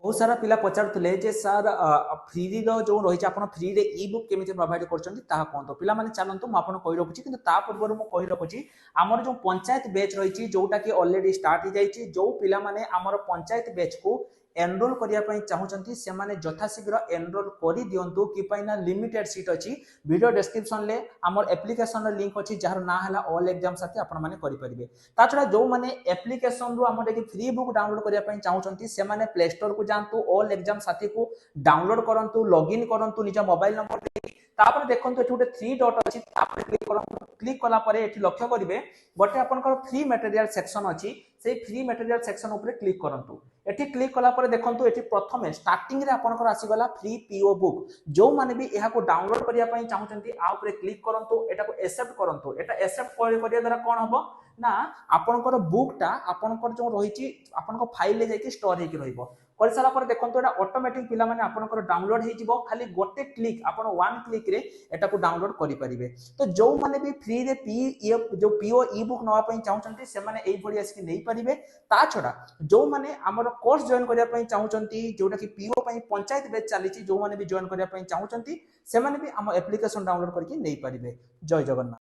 बहुत सारा पिला पचारुले जे सर फ्री जो रही आप फ्री इ बुक केमी प्रोवाइड कर पिला माने चलतु मुझे कही रखुची कि पूर्व मुझे कही रखुची आमर जो पंचायत बैच रही जोटा कि ऑलरेडी स्टार्ट हो जाए जो पिला माने आमर पंचायत बैच को एनरोल करने चाहूँगी से यथाशीघ्र एनरोल कर दिंतु कि लिमिटेड सीट अच्छी वीडियो डिस्क्रिप्शन में आमर एप्लिकेशन लिंक अच्छी जार ना है ऑल एग्जाम साथी आपरेंगे ता छड़ा जो मैंने एप्लिकेशन रु फ्री बुक डाउनलोड करने चाहूँगी से प्ले स्टोर को जातु ऑल एग्जाम साथी को डाउनलोड करूँ लॉगिन करूँ निज मोबाइल नंबर तापर देखो ये गोटे थ्री डॉट अच्छी क्लिक कलापर ये लक्ष्य करेंगे गोटे आपंकर फ्री मटेरियल सेक्शन अच्छी से फ्री मटेरियल सेक्शन उपर क्लिक करूँ एटी क्लिक कलापर देखो ये प्रथम स्टार्टिंग रे आपनकर आसीगला फ्री पीओ बुक जो माने भी यहाँ को डाउनलोड करने चाहूँगी आउे क्लिक करूँ एटा एक्सेप्ट करूँ एटा एक्सेप्ट करने द्वारा कौन हम ना आपनकर बुकटा आपनकर जो रही आपन फाइल जाकि स्टोर हो कर सारा पर देखो ये ऑटोमेटिक पिला माने आपनकर डाउनलोड हो खाली गोटे क्लिक आपन वन क्लिक रे एटा को डाउनलोड करि परिबे तो जो माने भी फ्री रे जो पीओ ई बुक नवा पई चाहउचंती से माने एई भली आसी नै परिबे ता छडा जो माने हमर कोर्स जॉइन करिया पई चाहउचंती जोटा कि पीओ पई पंचायत बैच चली जो माने भी जॉइन करिया पई चाहउचंती से माने भी हम एप्लिकेशन डाउनलोड करके नै परिबे जय जगन्नाथ।